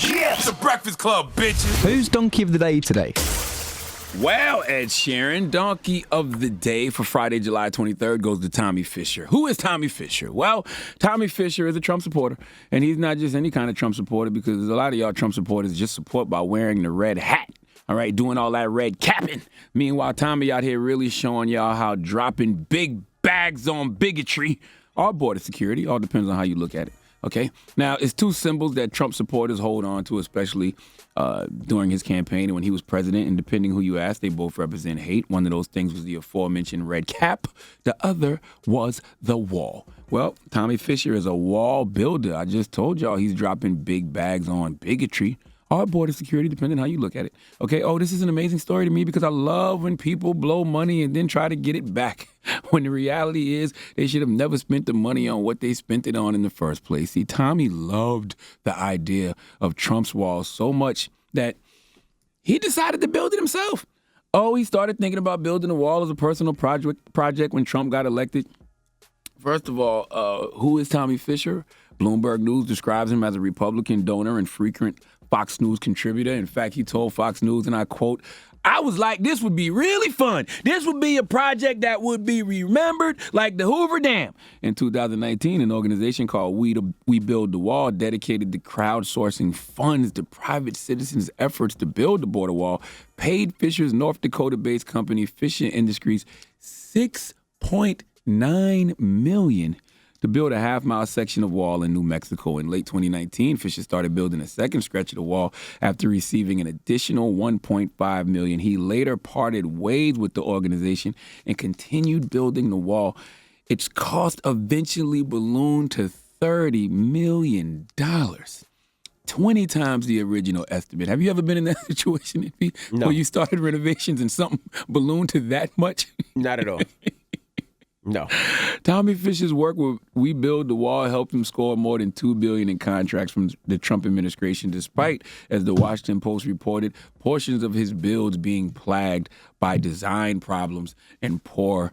Yeah, it's a Breakfast Club, bitches. Who's Donkey of the Day today? Well, Ed Sheeran, Donkey of the Day for Friday, July 23rd goes to Tommy Fisher. Who is Tommy Fisher? Well, Tommy Fisher is a Trump supporter, and he's not just any kind of Trump supporter because a lot of y'all Trump supporters just support by wearing the red hat, all right, doing all that red capping. Meanwhile, Tommy out here really showing y'all how dropping big bags on bigotry or border security, all depends on how you look at it. Okay. Now, it's two symbols that Trump supporters hold on to, especially during his campaign and when he was president. And depending who you ask, they both represent hate. One of those things was the aforementioned red cap. The other was the wall. Well, Tommy Fisher is a wall builder. I just told y'all he's dropping big bags on bigotry or border security, depending on how you look at it. Okay, this is an amazing story to me because I love when people blow money and then try to get it back. When the reality is they should have never spent the money on what they spent it on in the first place. See, Tommy loved the idea of Trump's wall so much that he decided to build it himself. He started thinking about building a wall as a personal project when Trump got elected. First of all, who is Tommy Fisher? Bloomberg News describes him as a Republican donor and frequent Fox News contributor. In fact, he told Fox News, and I quote, "I was like, this would be really fun. This would be a project that would be remembered like the Hoover Dam." In 2019, an organization called We Build the Wall, dedicated to crowdsourcing funds to private citizens' efforts to build the border wall, paid Fisher's North Dakota-based company Fisher Industries $6.9 million to build a half-mile section of wall in New Mexico. In late 2019, Fisher started building a second stretch of the wall after receiving an additional $1.5 million. He later parted ways with the organization and continued building the wall. Its cost eventually ballooned to $30 million. 20 times the original estimate. Have you ever been in that situation, No. where you started renovations and something ballooned to that much? Not at all. No. Tommy Fisher's work with We Build the Wall helped him score more than $2 billion in contracts from the Trump administration, despite, as the Washington Post reported, portions of his builds being plagued by design problems and poor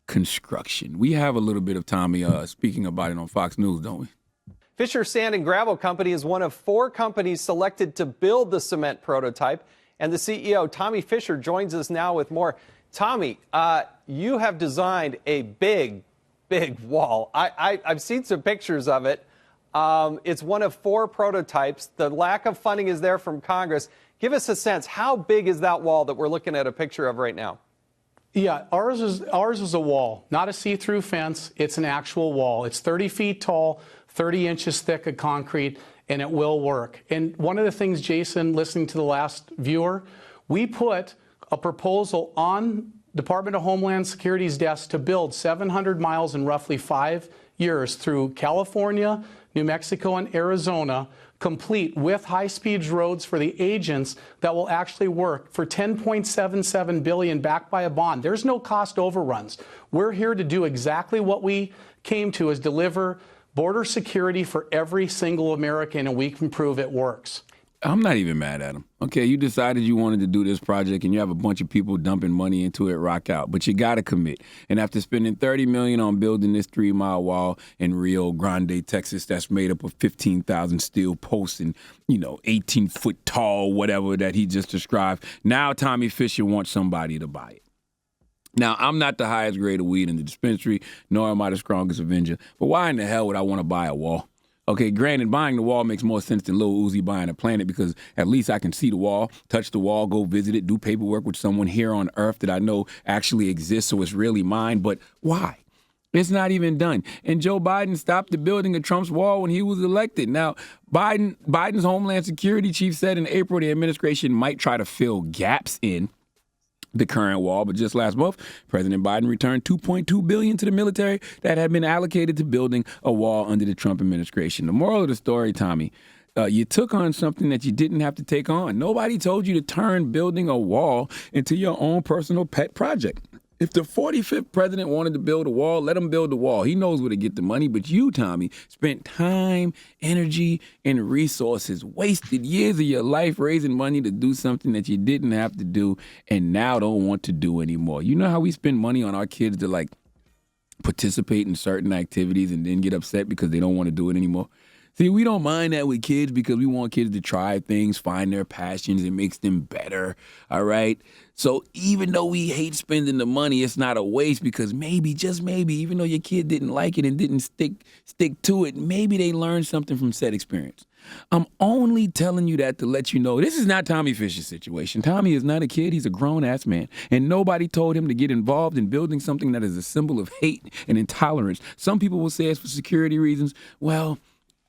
construction. We have a little bit of Tommy speaking about it on Fox News, don't we? Fisher Sand and Gravel Company is one of 4 companies selected to build the cement prototype. And the CEO, Tommy Fisher, joins us now with more. Tommy, you have designed a big wall. I've seen some pictures of it. It's one of 4 prototypes. The lack of funding is there from Congress. Give us a sense. How big is that wall that we're looking at a picture of right now? Yeah, ours is a wall, not a see-through fence. It's an actual wall. It's 30 feet tall, 30 inches thick of concrete, and it will work. And one of the things, Jason, listening to the last viewer, we put a proposal on Department of Homeland Security's desk to build 700 miles in roughly 5 years through California, New Mexico, and Arizona, complete with high-speed roads for the agents that will actually work for $10.77 billion backed by a bond. There's no cost overruns. We're here to do exactly what we came to, is deliver border security for every single American, and we can prove it works. I'm not even mad at him. Okay, you decided you wanted to do this project and you have a bunch of people dumping money into it, rock out. But you got to commit. And after spending $30 million on building this 3-mile wall in Rio Grande, Texas, that's made up of 15,000 steel posts and, 18-foot tall, whatever that he just described, now Tommy Fisher wants somebody to buy it. Now, I'm not the highest grade of weed in the dispensary, nor am I the strongest Avenger. But why in the hell would I want to buy a wall? Okay, granted, buying the wall makes more sense than Lil Uzi buying a planet because at least I can see the wall, touch the wall, go visit it, do paperwork with someone here on Earth that I know actually exists, so it's really mine. But why? It's not even done. And Joe Biden stopped the building of Trump's wall when he was elected. Now, Biden's Homeland Security chief said in April the administration might try to fill gaps in the current wall, but just last month, President Biden returned $2.2 billion to the military that had been allocated to building a wall under the Trump administration. The moral of the story, Tommy, you took on something that you didn't have to take on. Nobody told you to turn building a wall into your own personal pet project. If the 45th president wanted to build a wall, let him build the wall. He knows where to get the money. But you, Tommy, spent time, energy, and resources, wasted years of your life raising money to do something that you didn't have to do and now don't want to do anymore. You know how we spend money on our kids to, participate in certain activities and then get upset because they don't want to do it anymore? See, we don't mind that with kids because we want kids to try things, find their passions. It makes them better, all right? So even though we hate spending the money, it's not a waste because maybe, just maybe, even though your kid didn't like it and didn't stick to it, maybe they learned something from said experience. I'm only telling you that to let you know this is not Tommy Fisher's situation. Tommy is not a kid. He's a grown-ass man. And nobody told him to get involved in building something that is a symbol of hate and intolerance. Some people will say it's for security reasons. Well,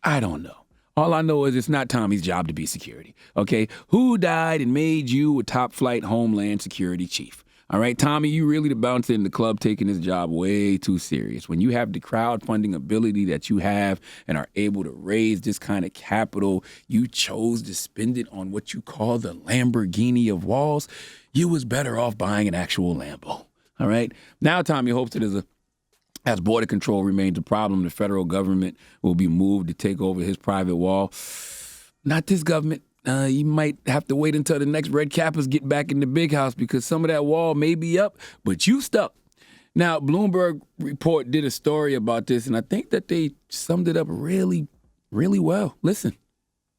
I don't know. All I know is it's not Tommy's job to be security, okay? Who died and made you a top-flight Homeland Security chief? All right, Tommy, you really the bouncer in the club taking this job way too serious. When you have the crowdfunding ability that you have and are able to raise this kind of capital, you chose to spend it on what you call the Lamborghini of walls. You was better off buying an actual Lambo, all right? Now Tommy hopes that as border control remains a problem, the federal government will be moved to take over his private wall. Not this government. You might have to wait until the next red cappers get back in the big house because some of that wall may be up, but you stuck. Now, Bloomberg Report did a story about this, and I think that they summed it up really, really well. Listen.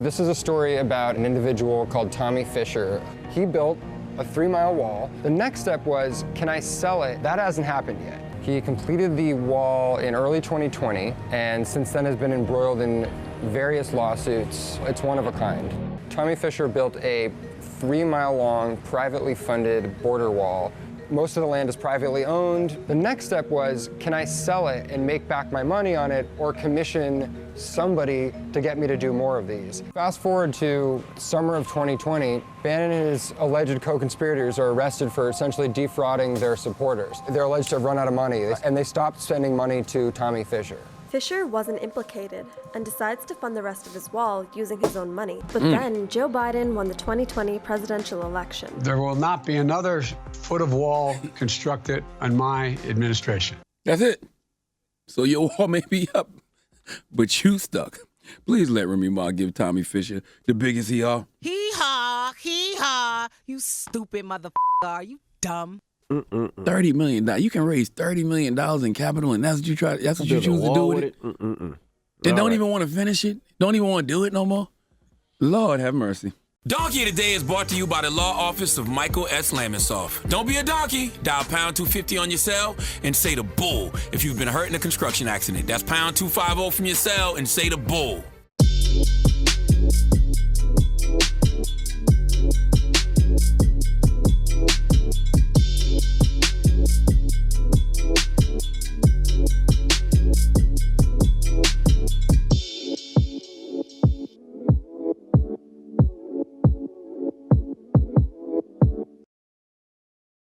This is a story about an individual called Tommy Fisher. He built a 3-mile wall. The next step was, can I sell it? That hasn't happened yet. He completed the wall in early 2020, and since then has been embroiled in various lawsuits. It's one of a kind. Tommy Fisher built a 3-mile-long, privately funded border wall. Most of the land is privately owned. The next step was, can I sell it and make back my money on it or commission somebody to get me to do more of these? Fast forward to summer of 2020, Bannon and his alleged co-conspirators are arrested for essentially defrauding their supporters. They're alleged to have run out of money, and they stopped spending money to Tommy Fisher. Fisher wasn't implicated and decides to fund the rest of his wall using his own money. But then Joe Biden won the 2020 presidential election. There will not be another foot of wall constructed on my administration. That's it. So your wall may be up, but you stuck. Please let Remy Ma give Tommy Fisher the biggest hee-haw. Hee-haw, you stupid motherfucker. Are you dumb? $30 million. You can raise $30 million in capital, and that's what you try. That's what you choose to do with it. Then don't even want to finish it. Don't even want to do it no more. Lord have mercy. Donkey of the Day is brought to you by the law office of Michael S. Lamonsoff. Don't be a donkey. Dial pound 250 on your cell and say the bull if you've been hurt in a construction accident. That's pound 250 from your cell and say the bull.